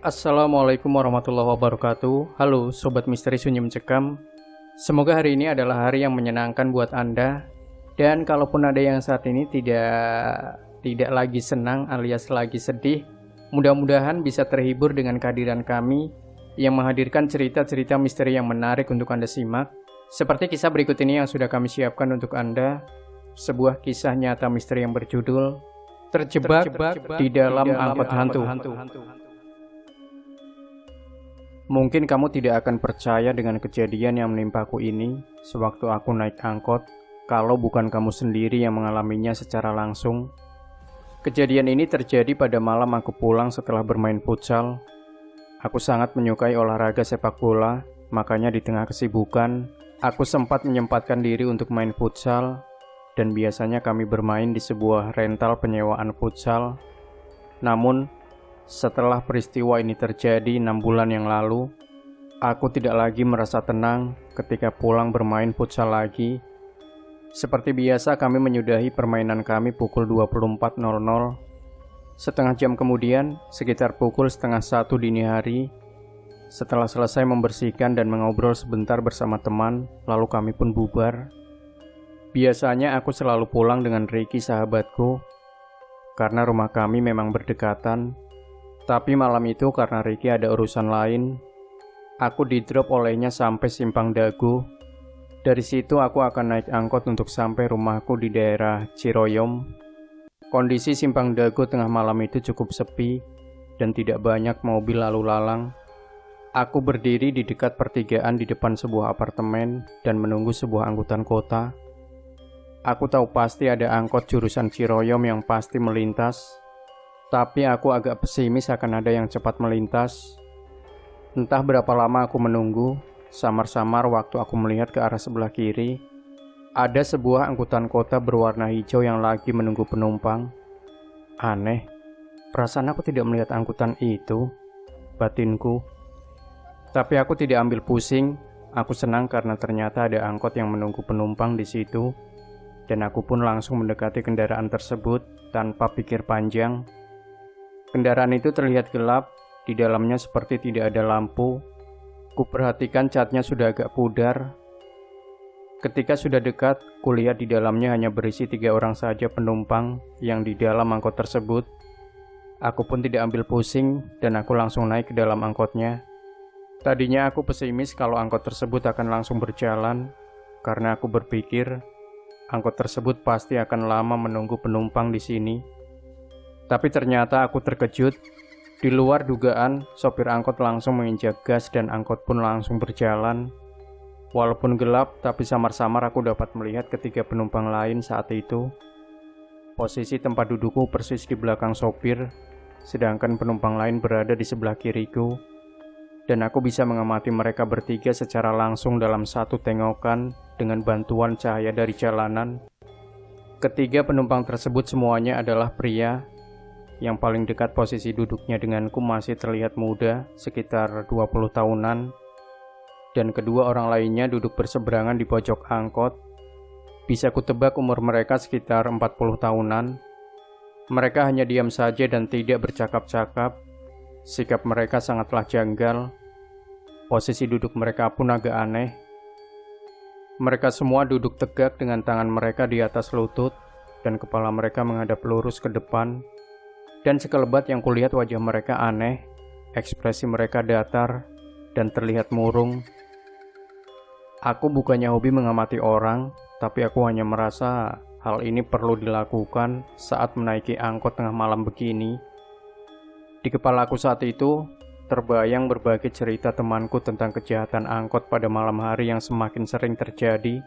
Assalamualaikum warahmatullahi wabarakatuh. Halo Sobat Misteri Sunyi Mencekam. Semoga hari ini adalah hari yang menyenangkan buat Anda. Dan kalaupun ada yang saat ini tidak lagi senang alias lagi sedih, mudah-mudahan bisa terhibur dengan kehadiran kami yang menghadirkan cerita-cerita misteri yang menarik untuk Anda simak. Seperti kisah berikut ini yang sudah kami siapkan untuk Anda. Sebuah kisah nyata misteri yang berjudul Terjebak di dalam angkot hantu. Mungkin kamu tidak akan percaya dengan kejadian yang menimpaku ini sewaktu aku naik angkot, kalau bukan kamu sendiri yang mengalaminya secara langsung. Kejadian ini terjadi pada malam aku pulang setelah bermain futsal. Aku sangat menyukai olahraga sepak bola, makanya di tengah kesibukan, aku sempat menyempatkan diri untuk main futsal, dan biasanya kami bermain di sebuah rental penyewaan futsal. Namun, setelah peristiwa ini terjadi 6 bulan yang lalu, aku tidak lagi merasa tenang ketika pulang bermain futsal lagi. Seperti biasa kami menyudahi permainan kami pukul 24.00. Setengah jam kemudian, sekitar pukul setengah 1 dini hari, setelah selesai membersihkan dan mengobrol sebentar bersama teman, lalu kami pun bubar. Biasanya aku selalu pulang dengan Ricky sahabatku, karena rumah kami memang berdekatan. Tapi malam itu karena Ricky ada urusan lain, aku di-drop olehnya sampai Simpang Dago. Dari situ aku akan naik angkot untuk sampai rumahku di daerah Ciroyom. Kondisi Simpang Dago tengah malam itu cukup sepi dan tidak banyak mobil lalu lalang. Aku berdiri di dekat pertigaan di depan sebuah apartemen dan menunggu sebuah angkutan kota. Aku tahu pasti ada angkot jurusan Ciroyom yang pasti melintas, tapi aku agak pesimis akan ada yang cepat melintas. Entah berapa lama aku menunggu, samar-samar waktu aku melihat ke arah sebelah kiri, ada sebuah angkutan kota berwarna hijau yang lagi menunggu penumpang. Aneh, perasaan aku tidak melihat angkutan itu, batinku. Tapi aku tidak ambil pusing, aku senang karena ternyata ada angkot yang menunggu penumpang di situ. Dan aku pun langsung mendekati kendaraan tersebut tanpa pikir panjang. Kendaraan itu terlihat gelap, di dalamnya seperti tidak ada lampu. Kuperhatikan catnya sudah agak pudar. Ketika sudah dekat, kulihat di dalamnya hanya berisi 3 orang saja penumpang yang di dalam angkot tersebut. Aku pun tidak ambil pusing dan aku langsung naik ke dalam angkotnya. Tadinya aku pesimis kalau angkot tersebut akan langsung berjalan, karena aku berpikir angkot tersebut pasti akan lama menunggu penumpang di sini. Tapi ternyata aku terkejut. Di luar dugaan, sopir angkot langsung menginjak gas dan angkot pun langsung berjalan. Walaupun gelap, tapi samar-samar aku dapat melihat ketiga penumpang lain saat itu. Posisi tempat dudukku persis di belakang sopir, sedangkan penumpang lain berada di sebelah kiriku. Dan aku bisa mengamati mereka bertiga secara langsung dalam satu tengokan dengan bantuan cahaya dari jalanan. Ketiga penumpang tersebut semuanya adalah pria. Yang paling dekat posisi duduknya denganku masih terlihat muda, sekitar 20 tahunan. Dan kedua orang lainnya duduk berseberangan di pojok angkot. Bisa kutebak umur mereka sekitar 40 tahunan. Mereka hanya diam saja dan tidak bercakap-cakap. Sikap mereka sangatlah janggal. Posisi duduk mereka pun agak aneh. Mereka semua duduk tegak dengan tangan mereka di atas lutut dan kepala mereka menghadap lurus ke depan. Dan sekelebat yang kulihat wajah mereka aneh, ekspresi mereka datar dan terlihat murung. Aku bukannya hobi mengamati orang, tapi aku hanya merasa hal ini perlu dilakukan saat menaiki angkot tengah malam begini. Di kepala aku saat itu, terbayang berbagai cerita temanku tentang kejahatan angkot pada malam hari yang semakin sering terjadi.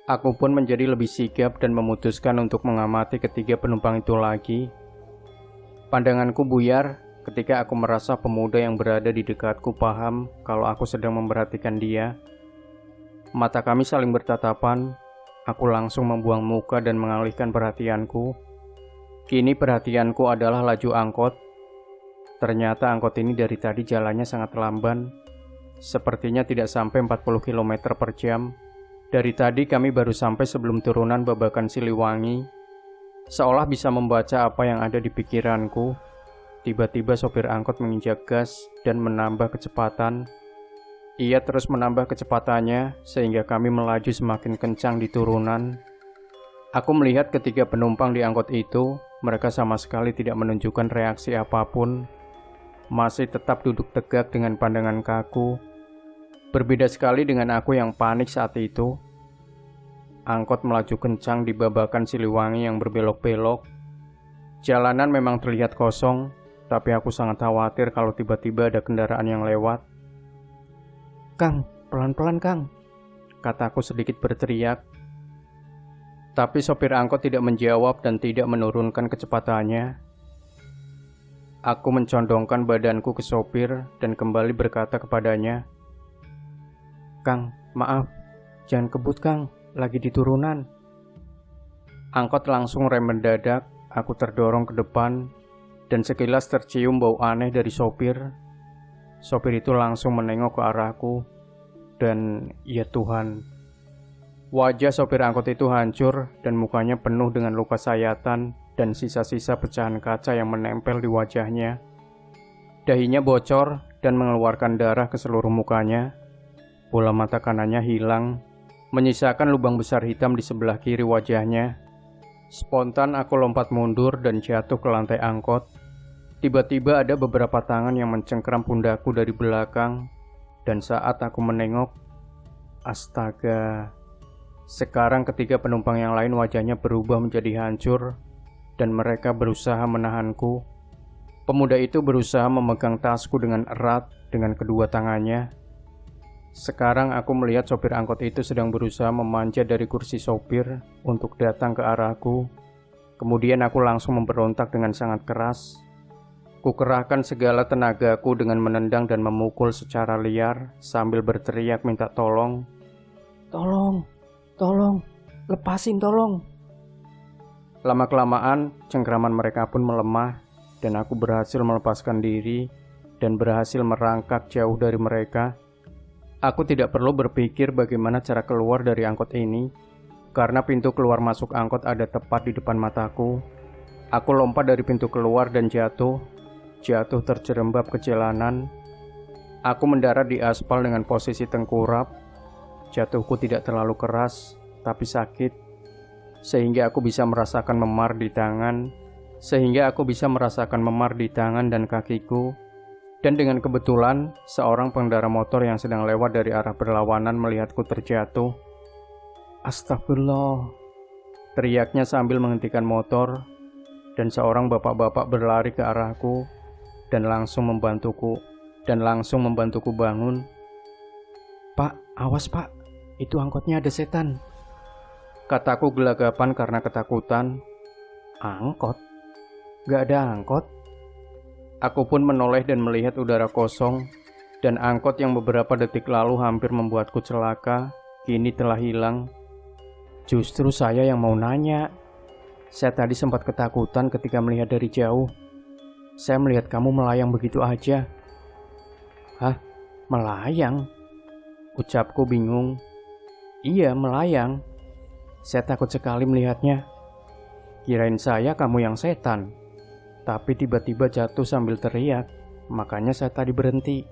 Aku pun menjadi lebih sigap dan memutuskan untuk mengamati ketiga penumpang itu lagi. Pandanganku buyar ketika aku merasa pemuda yang berada di dekatku paham kalau aku sedang memperhatikan dia. Mata kami saling bertatapan, aku langsung membuang muka dan mengalihkan perhatianku. Kini perhatianku adalah laju angkot. Ternyata angkot ini dari tadi jalannya sangat lamban. Sepertinya tidak sampai 40 km per jam. Dari tadi kami baru sampai sebelum turunan Babakan Siliwangi. Seolah bisa membaca apa yang ada di pikiranku. tiba-tiba sopir angkot menginjak gas dan menambah kecepatan. Ia terus menambah kecepatannya sehingga kami melaju semakin kencang di turunan. Aku melihat ketiga penumpang di angkot itu, mereka sama sekali tidak menunjukkan reaksi apapun. Masih tetap duduk tegak dengan pandangan kaku. Berbeda sekali dengan aku yang panik saat itu. Angkot melaju kencang di babakan Siliwangi yang berbelok-belok. Jalanan memang terlihat kosong, tapi aku sangat khawatir kalau tiba-tiba ada kendaraan yang lewat. "Kang, pelan-pelan Kang," kataku sedikit berteriak. Tapi sopir angkot tidak menjawab dan tidak menurunkan kecepatannya. Aku mencondongkan badanku ke sopir dan kembali berkata kepadanya, "Kang, maaf, jangan kebut Kang, lagi di turunan." Angkot langsung rem mendadak, aku terdorong ke depan, dan sekilas tercium bau aneh dari sopir. Sopir itu langsung menengok ke arahku, dan ya Tuhan, wajah sopir angkot itu hancur dan mukanya penuh dengan luka sayatan dan sisa-sisa pecahan kaca yang menempel di wajahnya. Dahinya bocor dan mengeluarkan darah ke seluruh mukanya. Bola mata kanannya hilang, menyisakan lubang besar hitam di sebelah kiri wajahnya. Spontan aku lompat mundur dan jatuh ke lantai angkot. Tiba-tiba ada beberapa tangan yang mencengkeram pundakku dari belakang, dan saat aku menengok, astaga, sekarang ketiga penumpang yang lain wajahnya berubah menjadi hancur, dan mereka berusaha menahanku. Pemuda itu berusaha memegang tasku dengan erat dengan kedua tangannya. Sekarang aku melihat sopir angkot itu sedang berusaha memanjat dari kursi sopir untuk datang ke arahku. Kemudian aku langsung memberontak dengan sangat keras. Kukerahkan segala tenagaku dengan menendang dan memukul secara liar sambil berteriak minta tolong. "Tolong, tolong, lepasin tolong." Lama-kelamaan, cengkraman mereka pun melemah dan aku berhasil melepaskan diri dan berhasil merangkak jauh dari mereka. Aku tidak perlu berpikir bagaimana cara keluar dari angkot ini, karena pintu keluar masuk angkot ada tepat di depan mataku. Aku lompat dari pintu keluar dan jatuh terjerembab ke jalanan. Aku mendarat di aspal dengan posisi tengkurap. Jatuhku tidak terlalu keras, tapi sakit, sehingga aku bisa merasakan memar di tangan dan kakiku. Dan dengan kebetulan, seorang pengendara motor yang sedang lewat dari arah berlawanan melihatku terjatuh. "Astagfirullah," teriaknya sambil menghentikan motor, dan seorang bapak-bapak berlari ke arahku dan langsung membantuku bangun. "Pak, awas Pak, itu angkotnya ada setan," kataku gelagapan karena ketakutan. "Angkot? Gak ada angkot." Aku pun menoleh dan melihat udara kosong, dan angkot yang beberapa detik lalu hampir membuatku celaka, kini telah hilang. Justru saya yang mau nanya. Saya tadi sempat ketakutan ketika melihat dari jauh. Saya melihat kamu melayang begitu aja. "Hah? Melayang?" ucapku bingung. "Iya, melayang. Saya takut sekali melihatnya. Kirain saya kamu yang setan. Tapi tiba-tiba jatuh sambil teriak, makanya saya tadi berhenti."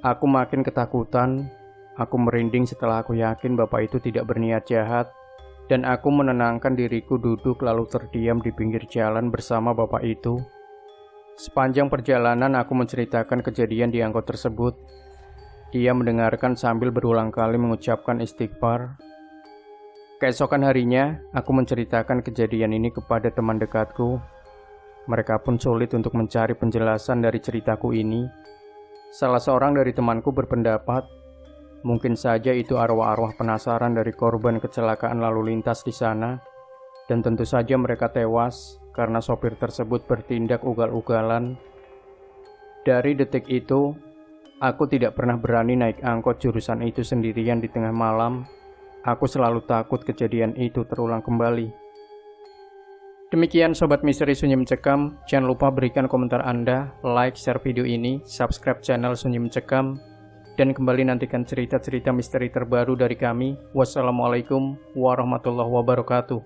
Aku makin ketakutan. Aku merinding setelah aku yakin bapak itu tidak berniat jahat, dan aku menenangkan diriku duduk lalu terdiam di pinggir jalan bersama bapak itu. Sepanjang perjalanan aku menceritakan kejadian di angkot tersebut. Ia mendengarkan sambil berulang kali mengucapkan istighfar. Keesokan harinya, aku menceritakan kejadian ini kepada teman dekatku. Mereka pun sulit untuk mencari penjelasan dari ceritaku ini. Salah seorang dari temanku berpendapat, mungkin saja itu arwah-arwah penasaran dari korban kecelakaan lalu lintas di sana, dan tentu saja mereka tewas karena sopir tersebut bertindak ugal-ugalan. Dari detik itu, aku tidak pernah berani naik angkot jurusan itu sendirian di tengah malam. Aku selalu takut kejadian itu terulang kembali. Demikian Sobat Misteri Sunyi Mencekam, jangan lupa berikan komentar Anda, like, share video ini, subscribe channel Sunyi Mencekam, dan kembali nantikan cerita-cerita misteri terbaru dari kami. Wassalamualaikum warahmatullahi wabarakatuh.